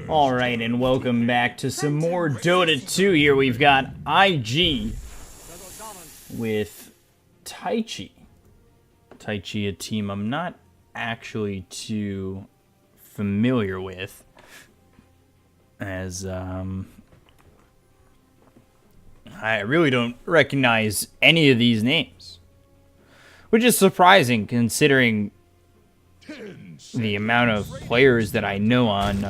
Alright, and welcome back to some more Dota 2 here. We've got IG with Taichi. Taichi, a team I'm not actually too familiar with, as I really don't recognize any of these names, which is surprising considering the amount of players that I know on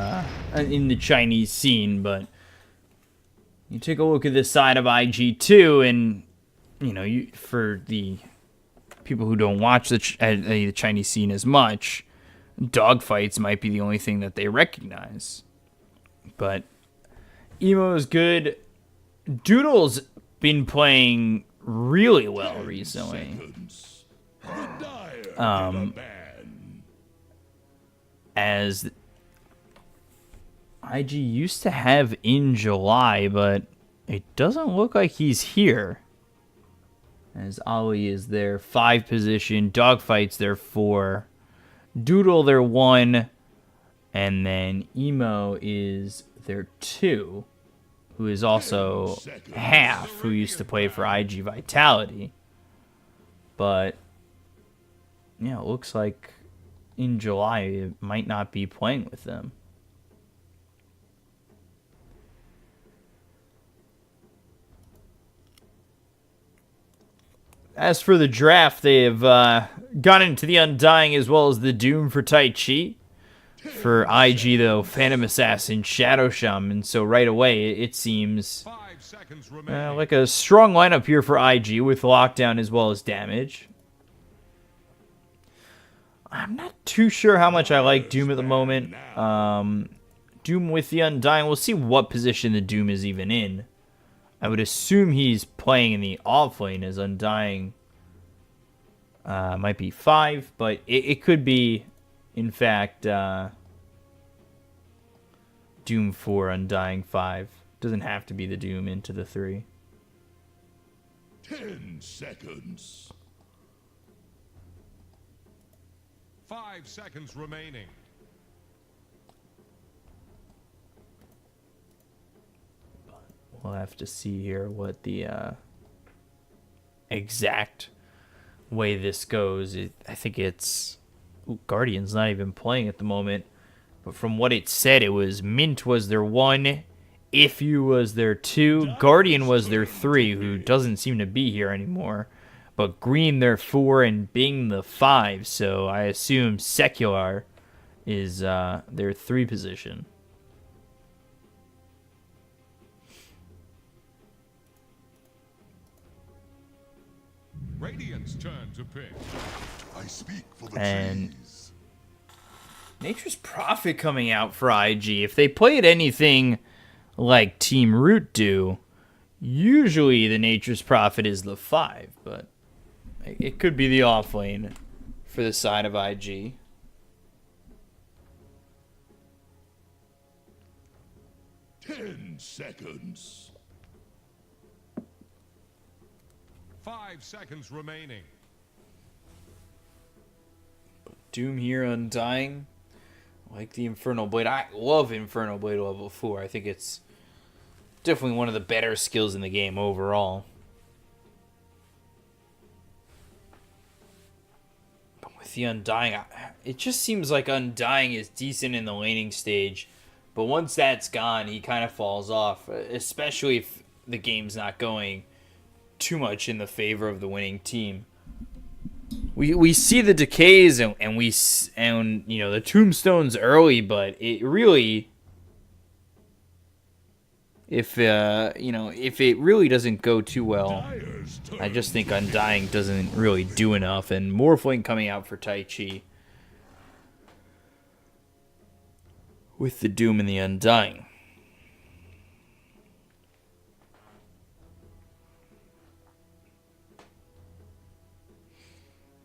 in the Chinese scene. But you take a look at this side of IG2, and you know, for the people who don't watch the Chinese scene as much, dogfights might be the only thing that they recognize. But Emo is good. Doodle's been playing really well recently. As IG used to have in July, but it doesn't look like he's here. As Ali is their 5 position, Dogfight's their 4, Doodle their 1, and then Emo is their 2, who is also half, who used to play for IG Vitality. But yeah, it looks like in July it might not be playing with them. As for the draft, they have gone into the Undying as well as the Doom for Taichi. For IG, though, Phantom Assassin, Shadow Shaman. So right away, it seems like a strong lineup here for IG with Lockdown as well as Damage. I'm not too sure how much I like Doom at the moment. Doom with the Undying. We'll see what position the Doom is even in. I would assume he's playing in the off lane as Undying might be 5, but it could be, in fact, Doom 4, Undying 5. Doesn't have to be the Doom into the 3. 10 seconds. 5 seconds remaining. We'll have to see here what the exact way this goes. I think it's... Ooh, Guardian's not even playing at the moment. But from what it said, it was Mint was their 1, Ifu was their 2, Guardian was their 3, who doesn't seem to be here anymore. But Green their 4, and Bing the 5. So I assume Secular is their 3 position. Radiant's turn to pick. I speak for the trees. Nature's Prophet coming out for IG. If they played anything like Team Root do, usually the Nature's Prophet is the 5, but it could be the off lane for the side of IG. Ten seconds. 5 seconds remaining. Doom here, Undying. I like the Infernal Blade. I love Infernal Blade level 4. I think it's definitely one of the better skills in the game overall. But with the Undying, it just seems like Undying is decent in the laning stage. But once that's gone, he kind of falls off. Especially if the game's not going too much in the favor of the winning team. We see the decays and you know, the tombstones early, but it really, if you know, if it really doesn't go too well, I just think Undying doesn't really do enough. And Morphling coming out for Taichi with the Doom and the Undying.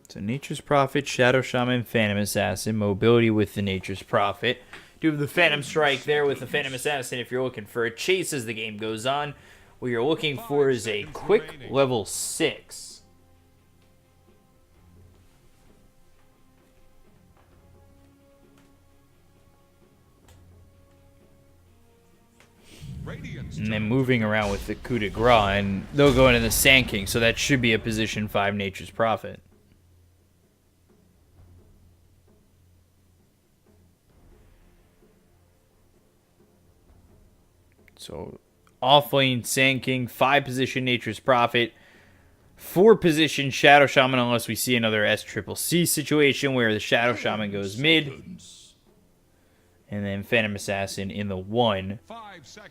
So Nature's Prophet, Shadow Shaman, Phantom Assassin, mobility with the Nature's Prophet. Do have the Phantom Strike there with the Phantom Assassin if you're looking for a chase as the game goes on. What you're looking for is a quick level 6. And then moving around with the coup de grace, and they'll go into the Sand King, so that should be a position 5 Nature's Prophet. So, offlane Sand King, 5 position Nature's Prophet, 4 position Shadow Shaman, unless we see another SCCC situation where the Shadow Shaman goes mid. And then Phantom Assassin in the 1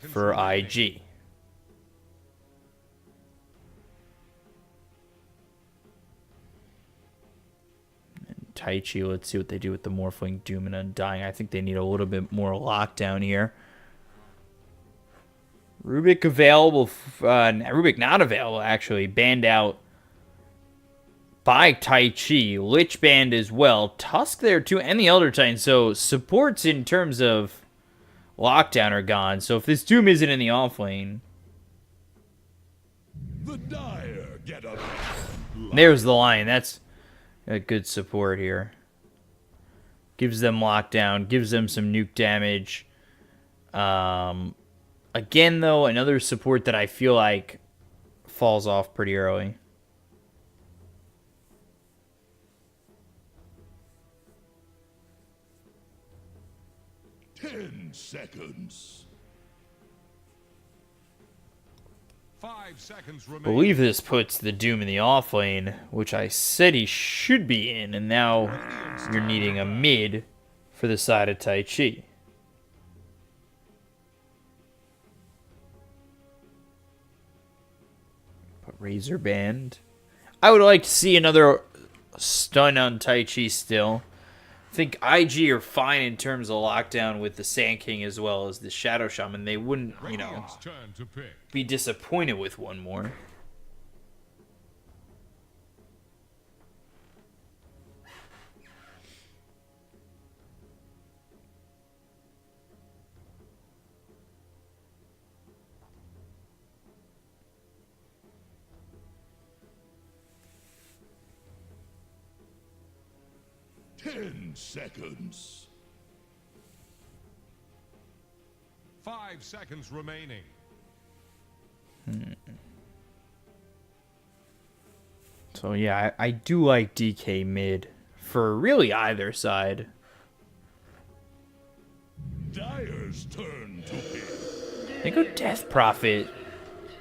for IG. And Taichi, let's see what they do with the Morphling, Doom, and Undying. I think they need a little bit more lockdown here. Rubik available, Rubik not available actually, banned out by Taichi, Lich banned as well, Tusk there too, and the Elder Titan, so supports in terms of lockdown are gone, so if this Doom isn't in the off lane, The dire get up. there's the Lion, that's a good support here. Gives them lockdown, gives them some nuke damage. Again, though, another support that I feel like falls off pretty early. Ten seconds. 5 seconds I remaining. believe this puts the Doom in the off lane, which I said he should be in, and now you're needing a mid for the side of Taichi. But Razor Band. I would like to see another stun on Taichi still. I think IG are fine in terms of lockdown with the Sand King as well as the Shadow Shaman. They wouldn't, Radiant's turn to pick. be disappointed with one more. Ten seconds. 5 seconds remaining. So yeah, I do like DK mid for really either side. Dire's turn to pick. They go Death Prophet.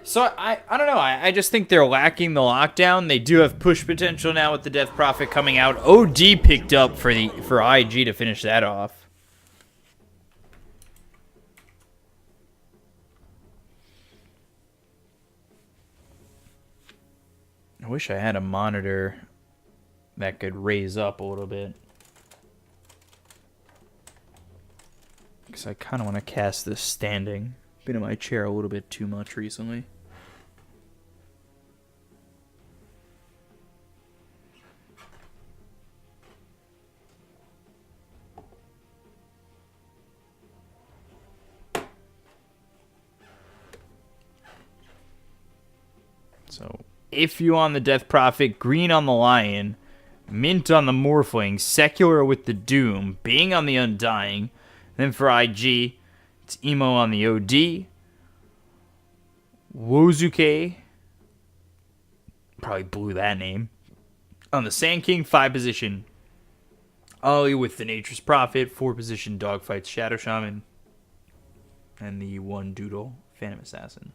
So I don't know. I just think they're lacking the lockdown. They do have push potential now with the Death Prophet coming out. OD picked up for IG to finish that off. I wish I had a monitor that could raise up a little bit. Because I kind of want to cast this standing. Been in my chair a little bit too much recently. So, if you on the Death Prophet, green on the Lion, mint on the Morphling, secular with the Doom, being on the Undying, then for IG, it's Emo on the OD, Wozuke, probably blew that name, on the Sand King, 5 position, Ollie with the Nature's Prophet, 4 position Dogfights Shadow Shaman, and the 1 Doodle Phantom Assassin.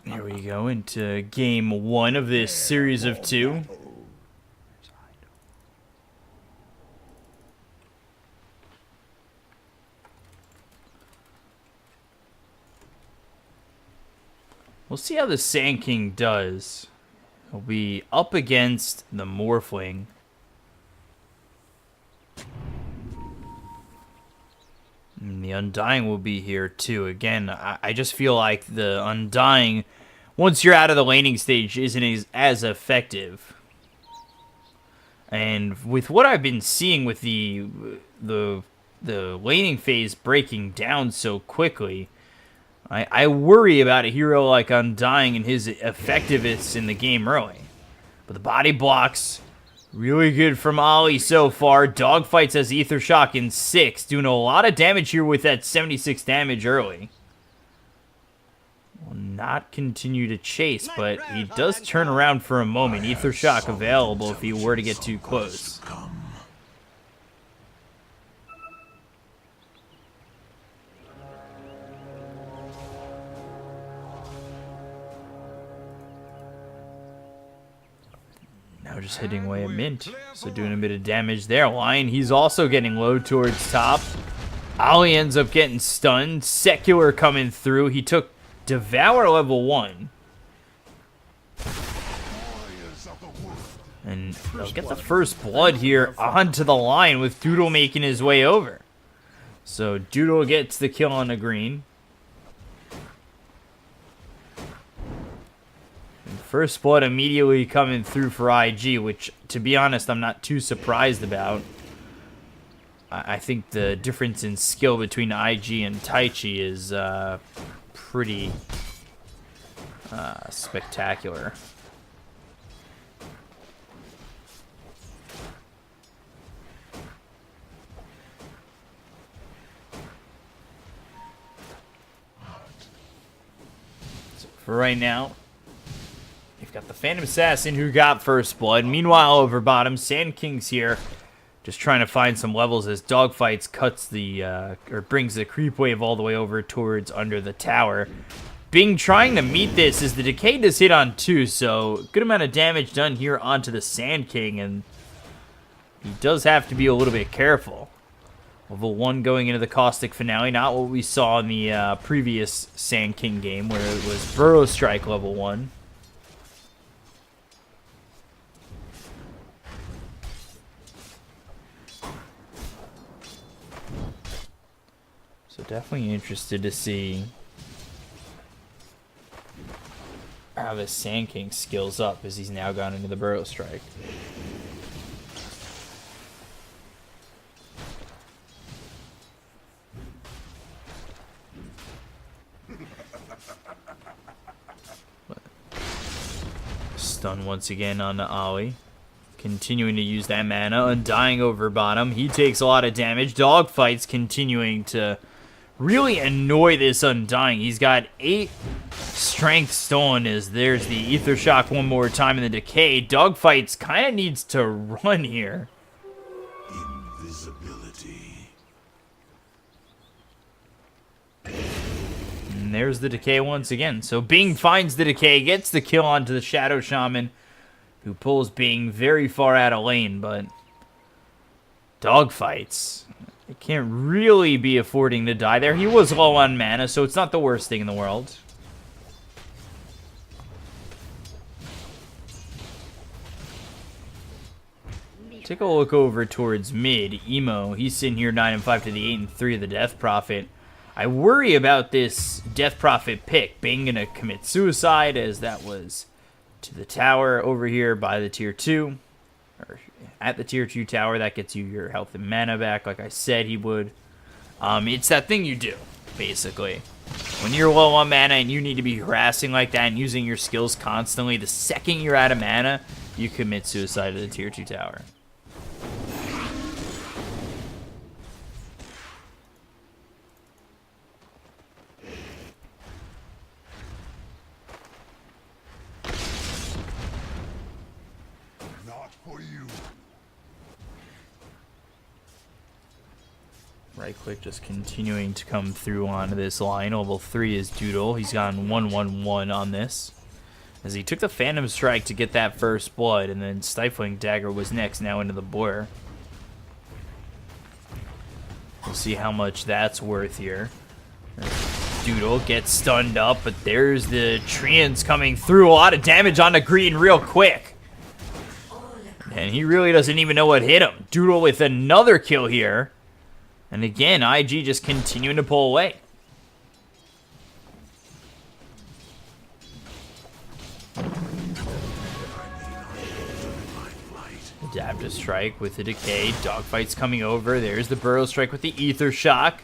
Here we go into game 1 of this series of 2. We'll see how the Sand King does. He'll be up against the Morphling. And the Undying will be here too. Again, I just feel like the Undying once you're out of the laning stage, isn't as effective. And with what I've been seeing with the laning phase breaking down so quickly, I worry about a hero like Undying and his effectiveness in the game early. But the body blocks, really good from Ollie so far. Dogfights has Ether Shock in 6, doing a lot of damage here with that 76 damage early. Will not continue to chase, but he does turn around for a moment. Ether Shock available if he were to get too close. Now just hitting away at Mint, so doing a bit of damage there. Lion, he's also getting low towards top. Ollie ends up getting stunned. Secular coming through. He took Devour level 1. And they'll get the first blood here onto the line with Doodle making his way over. So Doodle gets the kill on the green. And first blood immediately coming through for IG, which, to be honest, I'm not too surprised about. I think the difference in skill between IG and Taichi is pretty spectacular. So for right now, you've got the Phantom Assassin who got first blood. Meanwhile, over bottom, Sand King's here, just trying to find some levels as Dogfights cuts the, or brings the creep wave all the way over towards under the tower. Bing trying to meet this as the Decay does hit on 2, so good amount of damage done here onto the Sand King, and he does have to be a little bit careful. Level 1 going into the Caustic Finale, not what we saw in the previous Sand King game where it was Burrow Strike level 1. So definitely interested to see how this Sand King skills up as he's now gone into the Burrow Strike. Stun once again on the Ollie. Continuing to use that mana. Undying over bottom. He takes a lot of damage. Dogfights continuing to really annoy this Undying. He's got 8 strength stolen as there's the Ether Shock one more time in the Decay. Dogfights kind of needs to run here. Invisibility. And there's the Decay once again. So Bing finds the Decay, gets the kill onto the Shadow Shaman, who pulls Bing very far out of lane, but Dogfights, it can't really be affording to die there. He was low on mana, so it's not the worst thing in the world. Take a look over towards mid. Emo, he's sitting here 9-5 to the 8-3 of the Death Prophet. I worry about this Death Prophet pick. Bing gonna commit suicide, as that was to the tower over here by the tier 2. Or at the tier 2 tower, that gets you your health and mana back, like I said he would. It's that thing you do, basically. When you're low on mana and you need to be harassing like that and using your skills constantly, the second you're out of mana, you commit suicide to the tier 2 tower. Not for you. Right click just continuing to come through onto this line. Level 3 is Doodle. He's gone 1-1-1 on this, as he took the Phantom Strike to get that first blood, and then Stifling Dagger was next, now into the Blur. We'll see how much that's worth here. Doodle gets stunned up, but there's the Treants coming through. A lot of damage on the green real quick. And he really doesn't even know what hit him. Doodle with another kill here. And again, IG just continuing to pull away. Adaptive Strike with the Decay. Dogfight's coming over. There's the Burrow Strike with the Ether Shock.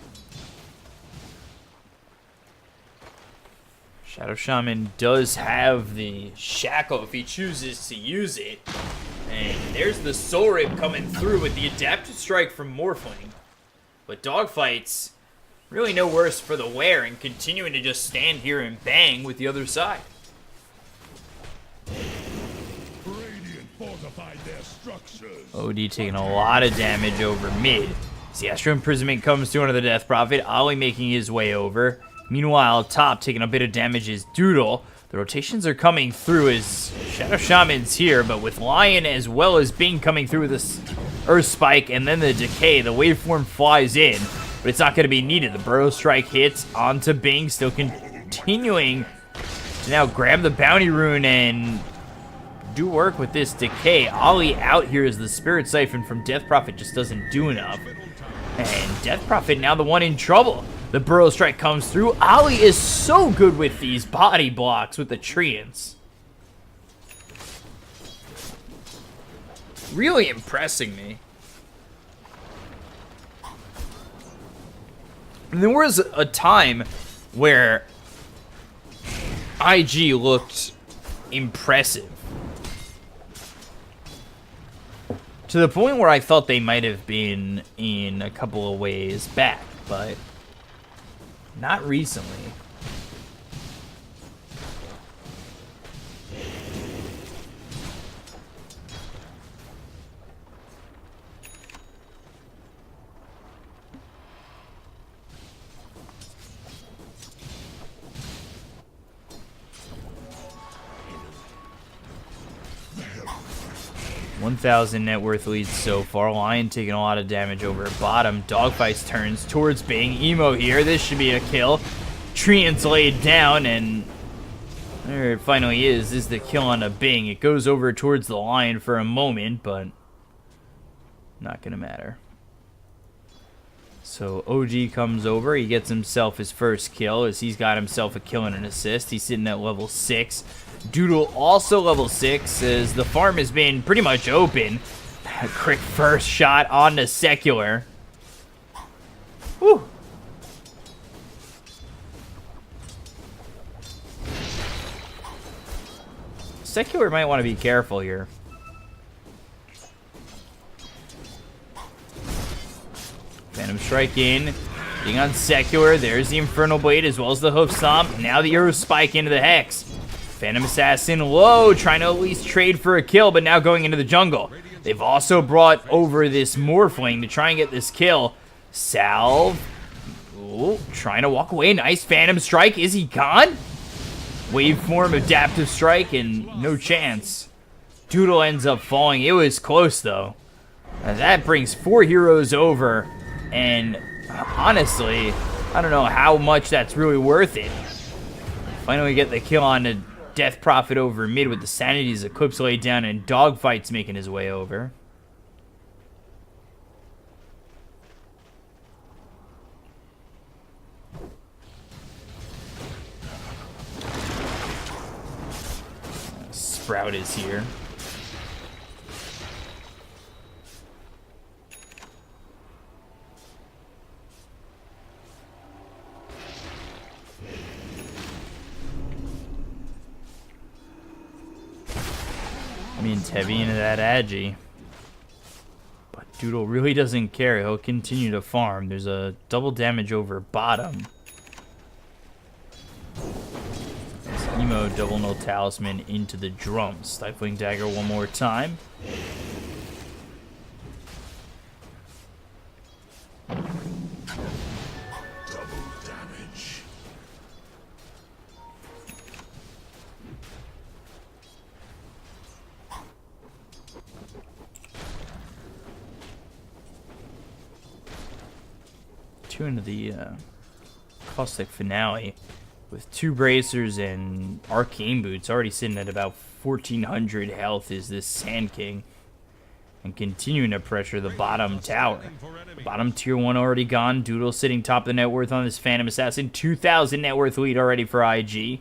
Shadow Shaman does have the Shackle if he chooses to use it. And there's the Soul Rip coming through with the Adaptive Strike from Morphling. But Dogfight's really no worse for the wear and continuing to just stand here and bang with the other side. OD taking a lot of damage over mid. As the Astral Imprisonment comes through under the Death Prophet. Ollie making his way over. Meanwhile, top taking a bit of damage is Doodle. The rotations are coming through as Shadow Shaman's here, but with Lion as well as Bing coming through with this Earth Spike and then the Decay, the waveform flies in, but it's not going to be needed. The Burrow Strike hits onto Bing, still continuing to now grab the Bounty Rune and do work with this Decay. Ollie out here as the Spirit Siphon from Death Prophet just doesn't do enough. And Death Prophet now the one in trouble. The Burrow Strike comes through. Ollie is so good with these body blocks with the Treants. Really impressing me. And there was a time where IG looked impressive. To the point where I thought they might have been in a couple of ways back, but not recently. 1,000 net worth leads so far. Lion taking a lot of damage over at bottom. Dogfights turns towards Bing. Emo here. This should be a kill. Treant's laid down, and there it finally is the kill on a Bing. It goes over towards the Lion for a moment, but not going to matter. So OG comes over. He gets himself his first kill as he's got himself a kill and an assist. He's sitting at level 6. Doodle also level 6 as the farm has been pretty much open. A quick first shot on the Secular. Whew. Secular might want to be careful here. Phantom Strike in. Getting on Secular. There's the Infernal Blade as well as the Hoof Stomp. Now the Earth Spike into the Hex. Phantom Assassin low, trying to at least trade for a kill, but now going into the jungle. They've also brought over this Morphling to try and get this kill. Salve. Ooh, trying to walk away. Nice Phantom Strike. Is he gone? Waveform, Adaptive Strike, and no chance. Doodle ends up falling. It was close, though. That brings 4 heroes over, and honestly, I don't know how much that's really worth it. Finally get the kill on the Death Prophet over mid with the Sanity's Eclipse laid down, and Dogfight's making his way over. Sprout is here. I mean, it's heavy into that Agi. But Doodle really doesn't care. He'll continue to farm. There's a double damage over bottom. This Emo double null talisman into the drum. Stifling Dagger one more time. Into the Caustic Finale with 2 bracers and Arcane Boots, already sitting at about 1,400 health is this Sand King, and continuing to pressure the bottom tower. Bottom tier 1 already gone. Doodle sitting top of the net worth on this Phantom Assassin. 2,000 net worth lead already for IG.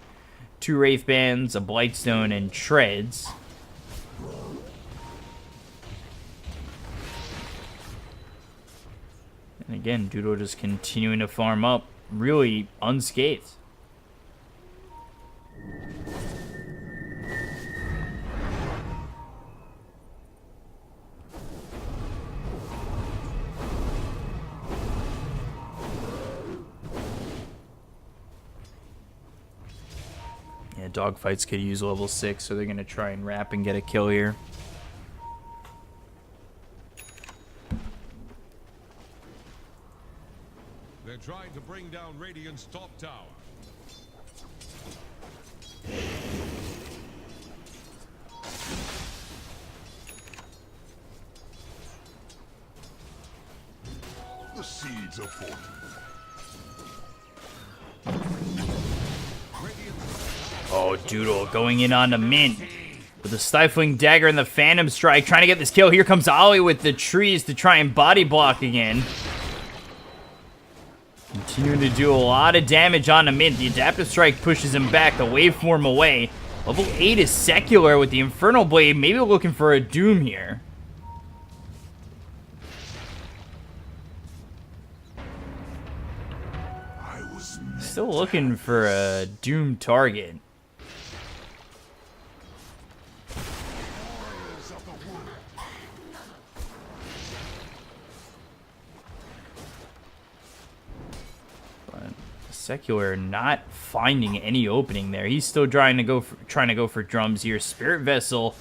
2 Wraith Bands, a Blightstone, and Treads. And again, Doodle just continuing to farm up, really unscathed. Yeah, dogfights could use level 6, so they're going to try and wrap and get a kill here. They're trying to bring down Radiant's top tower. The seeds of fortune. Oh, Doodle going in on the Mint with the Stifling Dagger and the Phantom Strike, trying to get this kill. Here comes Ollie with the trees to try and body block again. Continuing to do a lot of damage on the Mint. The Adaptive Strike pushes him back, the Waveform away. Level 8 is Secular with the Infernal Blade, maybe looking for a Doom here. Still looking for a Doom target. But Secular not finding any opening there. He's still trying to go for drums here. Spirit Vessel,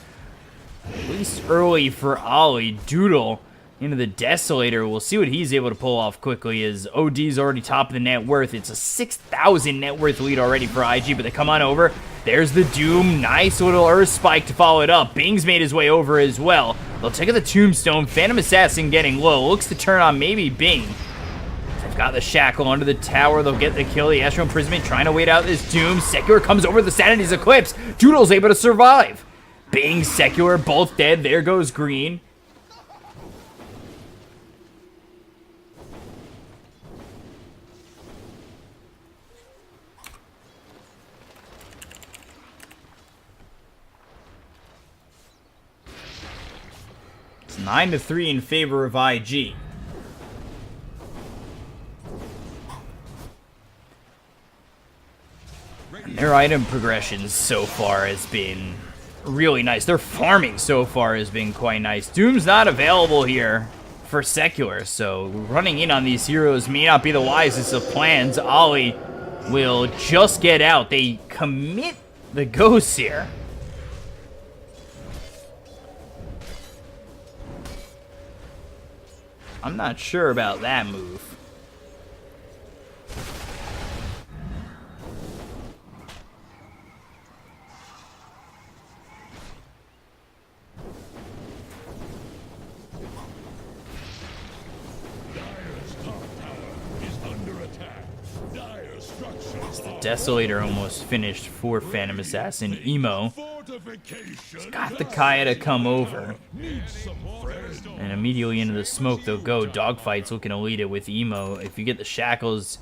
at least early for Ollie. Doodle into the Desolator. We'll see what he's able to pull off quickly, as OD's already top of the net worth. It's a 6,000 net worth lead already for IG, but they come on over. There's the Doom. Nice little Earth Spike to follow it up. Bing's made his way over as well. They'll take out the Tombstone. Phantom Assassin getting low. Looks to turn on maybe Bing. They've got the Shackle under the tower. They'll get the kill. The Astral Imprisonment trying to wait out this Doom. Secular comes over the Sanity's Eclipse. Doodle's able to survive. Bing, Secular, both dead. There goes Green. It's 9-3 in favor of IG. And their item progression so far has been really nice. Their farming so far has been quite nice. Doom's not available here for Secular, so running in on these heroes may not be the wisest of plans. Ollie will just get out. They commit the ghosts here. I'm not sure about that move. The Desolator almost finished for Phantom Assassin. Emo has got the Kaya to come over. And immediately into the smoke they'll go. Dogfight's looking to lead it with Emo. If you get the Shackles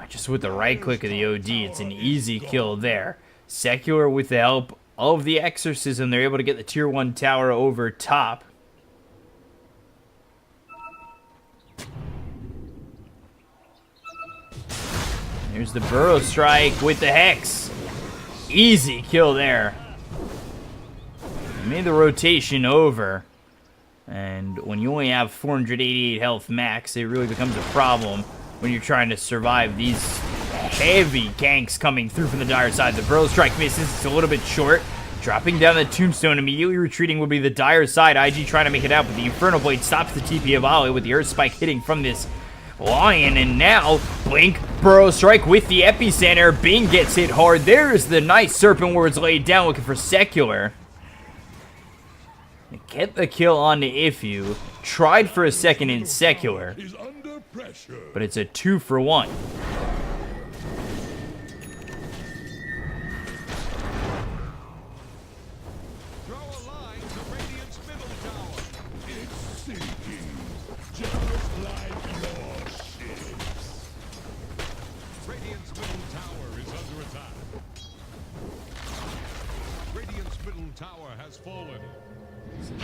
just with the right click of the OD, it's an easy kill there. Secular, with the help of the Exorcism, they're able to get the tier 1 tower over top. Here's the Burrow Strike with the Hex. Easy kill there. They made the rotation over. And when you only have 488 health max, it really becomes a problem when you're trying to survive these heavy ganks coming through from the dire side. The Burrow Strike misses. It's a little bit short. Dropping down the Tombstone, immediately retreating will be the dire side. IG trying to make it out, but the Infernal Blade stops the TP of Ollie with the Earth Spike hitting from this Lion. And now Blink, Burrow Strike with the Epicenter. Bing gets hit hard. There's the nice Serpent Words laid down, looking for Secular. Get the kill on the Ifu. Tried for a second in Secular, but it's a 2-for-1. Throw a line to Radiant's middle tower. It's sinking, just like your ships. Radiant's middle tower is under attack. Radiant's middle tower has fallen.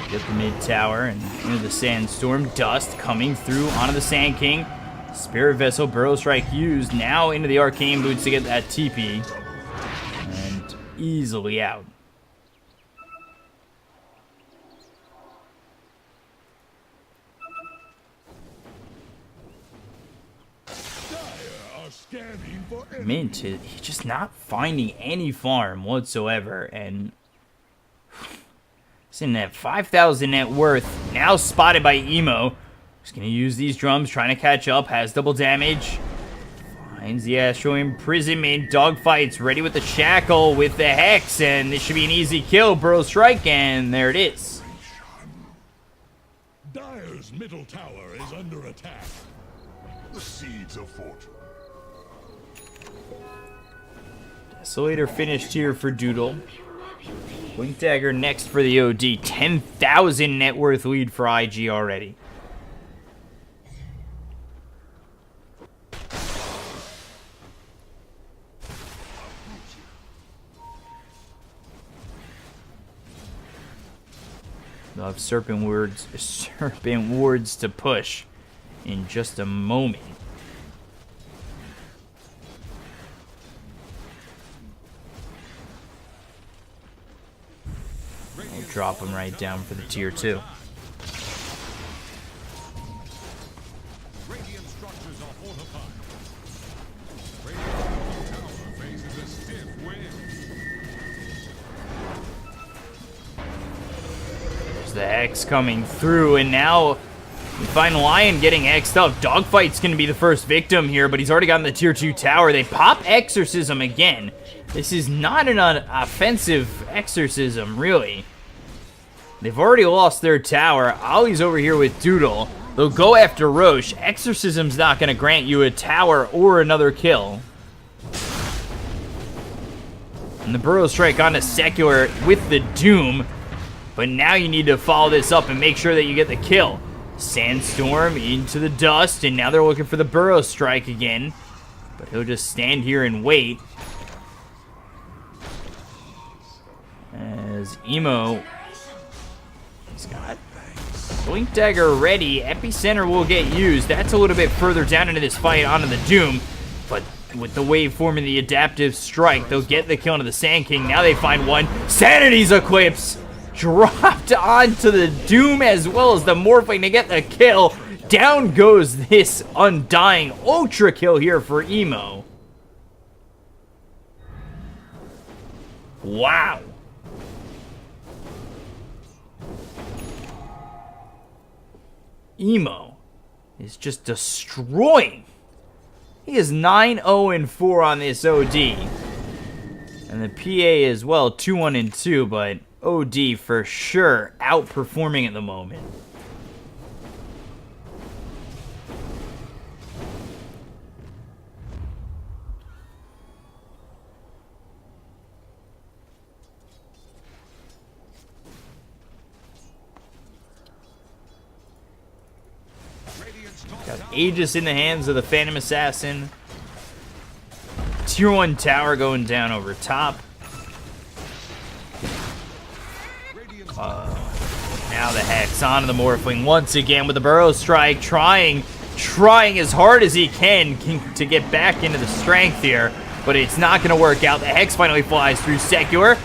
Get the mid tower and into the sandstorm. Dust coming through onto the Sand King. Spirit Vessel, Burrow Strike used. Now into the Arcane Boots to get that TP. And easily out. Mint, he's just not finding any farm whatsoever, and he's in that 5,000 net worth, now spotted by Emo. He's gonna use these drums, trying to catch up, has double damage. Finds the Astral Imprisonment, dogfights, ready with the Shackle, with the Hex, and this should be an easy kill. Burrow Strike, and there it is. Dire's middle tower is under attack. The seeds of fortune. Desolator finished here for Doodle. Blink Dagger next for the OD. 10,000 net worth lead for IG already. They'll have Serpent Wards to push in just a moment. I'll drop him right down for the tier 2. Radiant structures are fortified. Radiant's tower faces a stiff wind. There's the Hex coming through, and now we find Lion getting X'd up. Dogfight's going to be the first victim here, but he's already gotten the tier 2 tower. They pop Exorcism again. This is not an offensive Exorcism, really. They've already lost their tower. Ollie's over here with Doodle. They'll go after Roche. Exorcism's not going to grant you a tower or another kill. And the Burrow Strike onto Secular with the Doom. But now you need to follow this up and make sure that you get the kill. Sandstorm into the Dust, and now they're looking for the Burrow Strike again. But he'll just stand here and wait. As Emo, he's got Blink Dagger ready. Epicenter will get used. That's a little bit further down into this fight onto the Doom. But with the wave forming the Adaptive Strike, they'll get the kill into the Sand King. Now they find one. Sanity's Eclipse dropped onto the Doom as well as the Morphling to get the kill. Down goes this Undying Ultra kill here for Emo. Wow. Emo is just destroying. He is 9-0-4 on this OD. And the PA as well, 2-1-2, but OD for sure outperforming at the moment. Got Aegis in the hands of the Phantom Assassin. Tier 1 tower going down over top. Now the Hex onto the Morphling once again with the Burrow Strike, trying as hard as he can to get back into the strength here, but it's not going to work out. The Hex finally flies through Secular.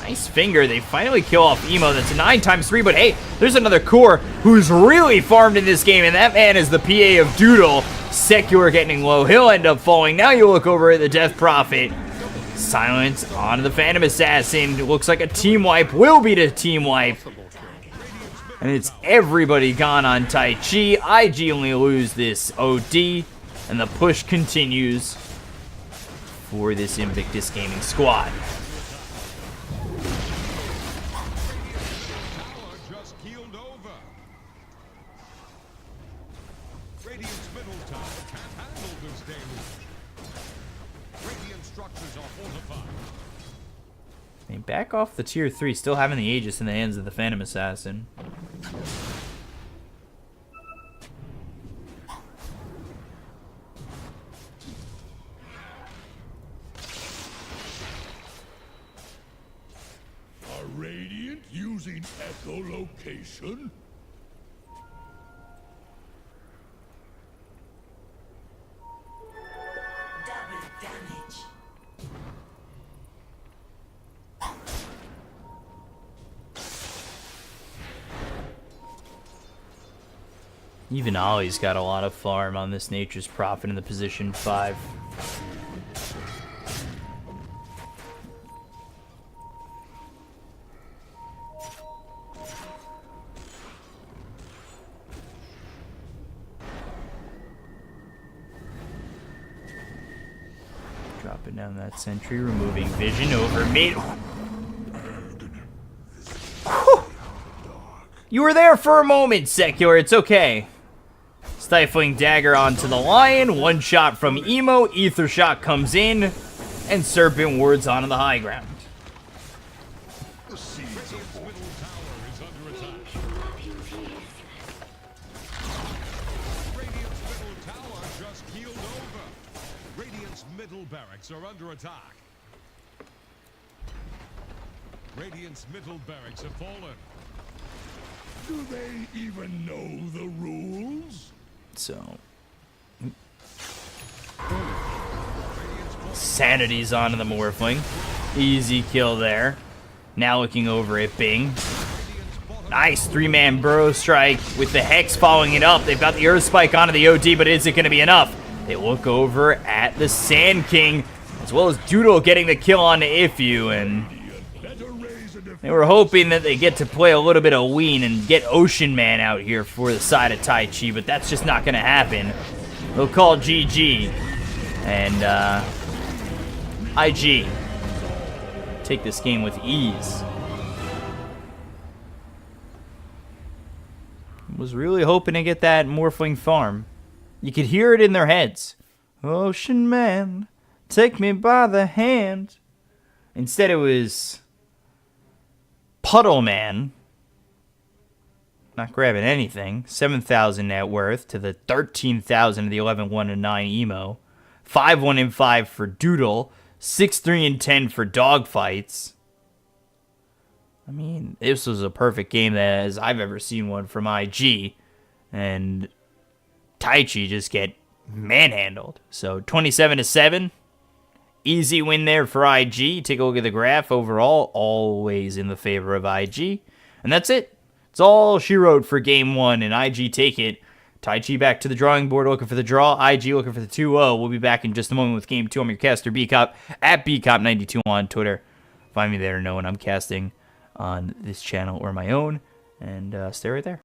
Nice finger. They finally kill off Emo. That's a 9x3, but hey, there's another core who's really farmed in this game, and that man is the PA of Doodle. Secular getting low. He'll end up falling. Now you look over at the Death Prophet. Silence onto the Phantom Assassin. It looks like a team wipe. Will be the team wipe. And it's everybody gone on Taichi. IG only lose this OD. And the push continues for this Invictus Gaming squad. Just keeled over. Radiant's middle tower can't handle this deluge. Radiant structures are fortified. They back off the tier 3, still having the Aegis in the hands of the Phantom Assassin. Radiant using echolocation? Double damage. Even Ollie's got a lot of farm on this Nature's Prophet in the position 5. Dropping down that sentry, removing vision over mid. You were there for a moment, Secular. It's okay. Stifling dagger onto the lion. One shot from Emo. Ether shot comes in. And Serpent wards onto the high ground. The seeds of Middle tower is under attack. Radiant's middle tower just keeled over. Radiant's middle barracks are under attack. Radiant's middle barracks have fallen. Do they even know the rules? So. Sanity's onto the Morphling. Easy kill there. Now looking over at Bing. Nice 3-man burrow strike with the Hex following it up. They've got the Earth Spike onto the OD, but is it going to be enough? They look over at the Sand King, as well as Doodle getting the kill onto Ifu, and they were hoping that they get to play a little bit of Ween and get Ocean Man out here for the side of Taichi, but that's just not going to happen. They'll call GG, and IG take this game with ease. Was really hoping to get that Morphling farm. You could hear it in their heads. Ocean Man, take me by the hand. Instead it was Puddle Man. Not grabbing anything. 7,000 net worth to the 13,000 of the 11-1-9 emo. 5-1-5 for Doodle. 6-3-10 for dogfights. I mean, this was a perfect game as I've ever seen one from IG. And Taichi just get manhandled. So 27-7. Easy win there for IG. Take a look at the graph. Overall, always in the favor of IG. And that's it. It's all she wrote for game 1, and IG take it. Taichi back to the drawing board looking for the draw. IG looking for the 2-0. We'll be back in just a moment with game 2. I'm your caster, BCop, at BCop92 on Twitter. Find me there to know when I'm casting on this channel or my own. And stay right there.